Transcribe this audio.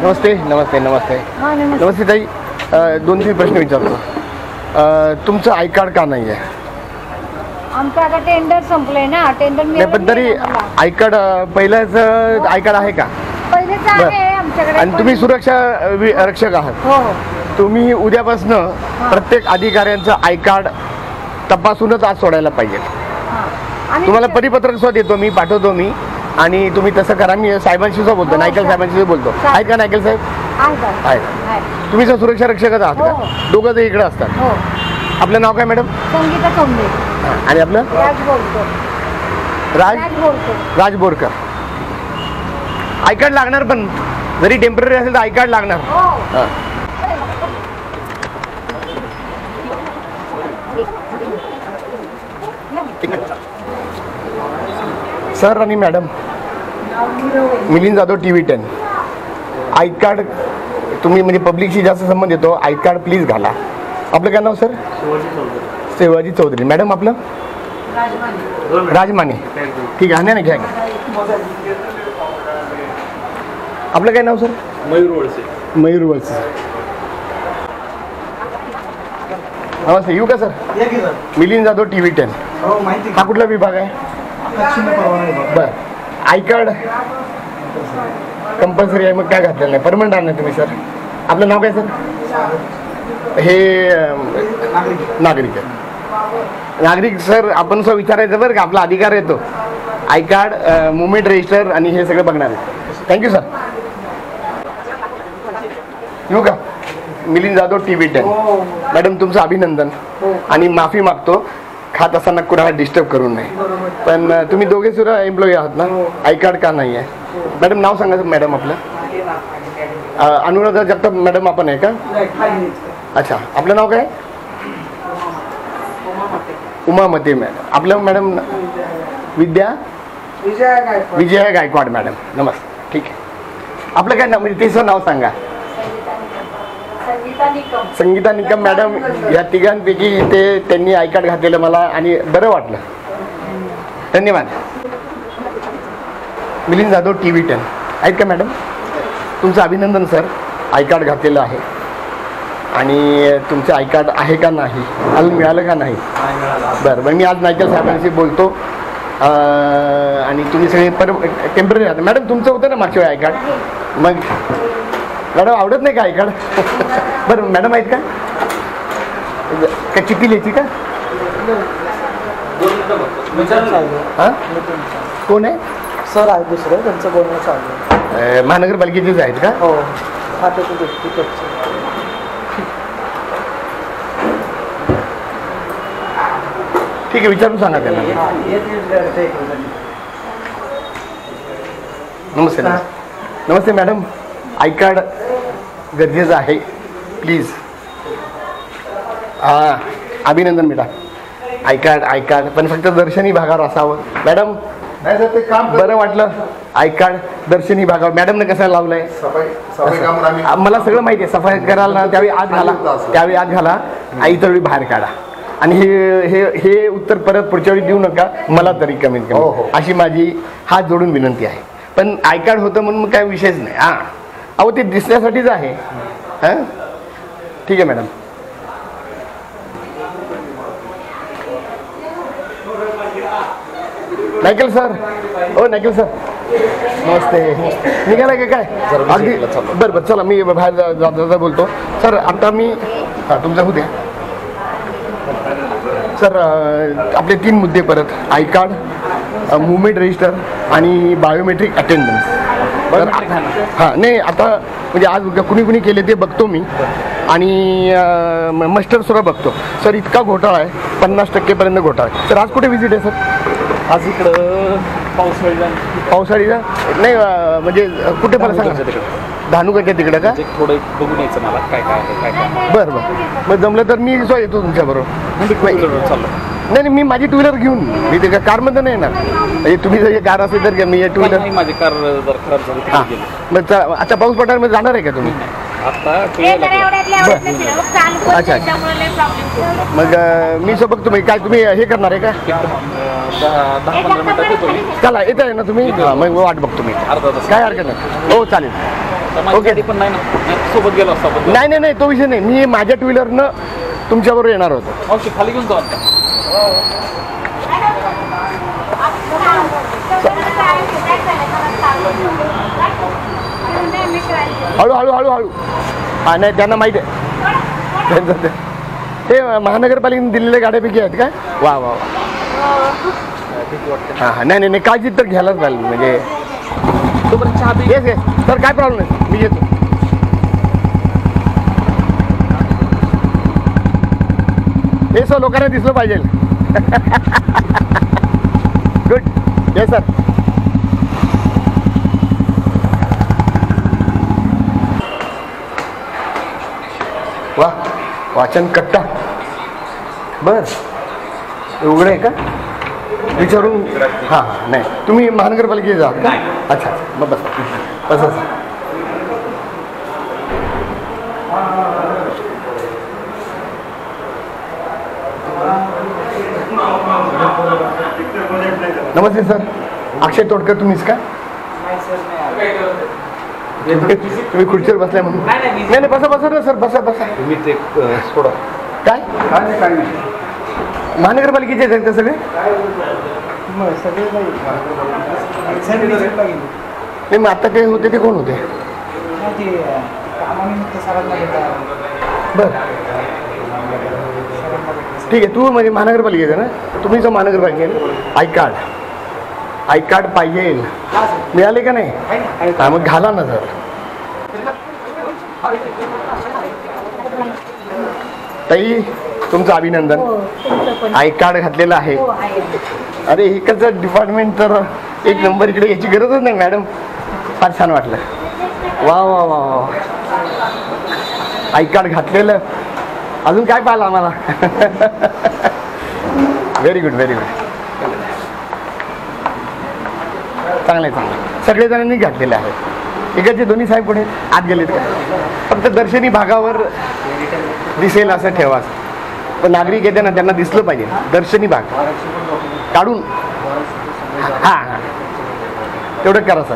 नमस्ते नमस्ते नमस्ते नमस्ते ताई, 2-3 प्रश्न विचारतो. तुमचं आय कार्ड का नाही आहे? आमचं आता टेंडर संपलंय ना. टेंडर नाही, पण तरी आय कार्ड पहिल्याच आय कार्ड आहे का? पहिलेच आहे आमच्याकडे. आणि तुम्ही सुरक्षा रक्षक आहात. हो हो. तुम्ही उद्यापासून प्रत्येक अधिकाऱ्यांचं आय कार्ड तपासूनच आज सोडायला पाहिजे. तुम्हाला परिपत्रक सुद्धा देतो मी, पाठवतो मी, आणि तुम्ही तसं करा. मी साहेबांशी सुद्धा बोलतो, नायकल साहेबांशी बोलतो. आहे का नायकल साहेब? आहे. तुम्ही सर सुरक्षा रक्षकच आहात का? दोघं जण इकडे असतात. हो. आपलं नाव काय मॅडम? संगीता चोंबे. आणि आपलं? राज बोरकर. राज बोरकर. आय कार्ड लागणार, पण जरी टेम्पररी असेल तर आय कार्ड लागणार. सर आणि madam, Milind Jadhav TV 10. I card तुम्ही म्हणजे पब्लिकशी जास्त संबंध येतो. आय कार्ड प्लीज घाला. आपलं काय नाव सर? शिवाजी चौधरी. मॅडम आपलं? राजमाने. ठीक आहे, ना घ्या. आपलं काय नाव सर? मयूर वळसे. नमस्ते, येऊ का सर? मिलिंद जाधव TV 10. हा कुठला विभाग आहे? बरं. आय कार्ड कंपल्सरी आहे, मग काय घातलेलं नाही? परमनंट आणलं तुम्ही सर. आपलं नाव काय सर? हे नागरिक आहे. नागरिक सर, आपण असं विचारायचं बरं का, आपला अधिकार येतो. आय कार्ड, मुवमेंट रजिस्टर आणि हे सगळं बघणार आहे. Thank you sir. येऊ का? मिलिंद जाधव TV 10. मॅडम तुमचं अभिनंदन आणि माफी मागतो. खात असताना कुणाला डिस्टर्ब करू नये. पण तुम्ही दोघे सुद्धा एम्प्लॉई आहात ना? आय कार्ड का नाही आहे? मॅडम नाव सांगा मॅडम आपलं. अनुराधा जगताप मॅडम आपण आहे का? अच्छा, आपलं नाव काय? उमामते मॅडम. आपलं मॅडम विजया गायकवाड मॅडम. नमस्ते. ठीक आहे. आपलं काय नाव, म्हणजे तिचं नाव सांगा. संगीता निकम मॅडम. या तिघांपैकी त्यांनी आय कार्ड घातलेलं मला आणि बरं वाटलं. धन्यवाद. मिलिंद जाधव TV 10 आहेत का मॅडम? तुमचं अभिनंदन सर. आय कार्ड घातलेलं आहे. आणि तुमचं आय कार्ड आहे का नाही, आज मिळालं का नाही? बरं, मी आज नायकल साहेबांशी बोलतो. आणि तुम्ही सगळे टेम्पररी राहता. मॅडम तुमचं होतं ना मागच्या आय कार्ड? मग मॅडम आवडत नाही का आय कार्ड? बरं मॅडम आहेत का? चिठ्ठी लिहायची का? हां, कोण आहे सर? आहे दुसरं, त्यांचं बोलणं चालू आहे. महानगरपालिकेचेच आहेत का? हो. ठीक आहे, विचारून सांगा त्यांना. नमस्ते. नमस्ते मॅडम. आय कार्ड गरजेचं आहे, प्लीज. हां, अभिनंदन बेटा. आय कार्ड पण फक्त दर्शनी भागावर असावं. मॅडम नाही सर, ते काम बरं वाटलं. आय कार्ड दर्शनी भागावर मॅडमने कसं लावलंय? मला सगळं माहिती आहे. सफाई करायला ना त्यावेळी आत घाला, इतर वेळी बाहेर काढा. आणि हे उत्तर परत पुढच्या वेळी देऊ नका, मला तरी कमीत कमी अशी माझी हात जोडून विनंती आहे. पण आय कार्ड होतं म्हणून मग काय विषयच नाही. हां, अहो ते दिसण्यासाठीच आहे. हां, ठीक आहे मॅडम. नायकल सर. हो नायकल सर, नमस्ते. निघाला का काय? अगदी बरं. चला मी बाहेर जाता बोलतो सर. आता मी तुमचा होऊ द्या सर. आपले 3 मुद्दे परत: आय कार्ड, मुवमेंट रजिस्टर आणि बायोमेट्रिक अटेंडन्स. हां, नाही आता म्हणजे आज कुणी केले ते बघतो मी, आणि मस्टर सुद्धा बघतो सर. इतका घोटाळा आहे, 50% घोटाळा आहे सर. आज कुठे व्हिजिट आहे सर? आज इकडं पावसाळीला नाही, म्हणजे कुठे मला सांगा. धानुकाच्या तिकडे का? थोडं बघून यायचं मला काय काय आहे काय काय. बरं, मग जमलं तर मी येतो तुमच्याबरोबर. नाही, मी माझी 2 व्हीलर घेऊन, मी ते कारमध्ये नाही येणार. म्हणजे तुम्ही जर कार असेल तर मी 2 व्हीलर. माझी कार जर खराब झाली. हां, मग अच्छा, पाऊस पडणार मध्ये जाणार आहे का तुम्ही? आता अच्छा. मग मी सोबत तुम्ही काय तुम्ही हे करणार आहे का? 10-15 मिनिटात येतो मी. चला, येत आहे ना तुम्ही? मग वाट बघतो मी. अर्धा तास. काय हरकत नाही. हो चालेल. ओके पण नाही ना सोबत गेलो असतो आपण नाही नाही नाही तो विषय नाही, मी माझ्या टू व्हीलरनं तुमच्याबरोबर येणार होतो. मावशी खाली घेऊन जाऊ आता. हळू हळू हळू हळू हा नाही त्यांना माहीत आहे त्यांचं ते महानगरपालिकेने दिलेल्या गाड्यापैकी आहेत का? वा वा वा. हां हां नाही नाही नाही काळजी तर घ्यायलाच पाहिजे म्हणजे तोपर्यंत चहा पी. येस येस सर काय प्रॉब्लेम नाही मी येतो. हे सर लोकांना दिसलं पाहिजे. Good yes sir. वा वाचन कट्टा बर उघडं आहे का विचारून. हां हां नाही तुम्ही महानगरपालिकेत जा का? अच्छा मग बस बस. नमस्ते सर, अक्षय तोडकर तुम्हीच का? तुम्ही खुर्चीवर बसलाय म्हणून. नाही नाही बसा बसा ना सर बसा बसा. तुम्ही ते सोडा. काय काय नाही महानगरपालिकेचे आहेत का सगळे? नाही मग आता ते होते ते कोण होते? बर ठीक आहे. तू म्हणजे महानगरपालिकेचं ना? तुम्ही जो महानगरपालिके आय कार्ड पाहिजे मिळाले का नाही? हा मग घाला ना सर. ताई तुमचं अभिनंदन. आय कार्ड घातलेलं आहे. अरे इकडचं डिपार्टमेंट तर एक नंबर. इकडे याची गरजच नाही मॅडम. फार छान वाटलं. वा वा वा वा. आय कार्ड घातलेलं अजून काय पाहिलं आम्हाला? Very good very good. चांगलं आहे चांगलं. सगळेजणांनी घातलेले आहेत. इकडचे दोन्ही साहेब पुढे आत गेलेत का? फक्त दर्शनी भागावर दिसेल असं ठेवा. पण नागरिक येते ना त्यांना दिसलं पाहिजे दर्शनी भाग काढून. हां हां तेवढं करा सर.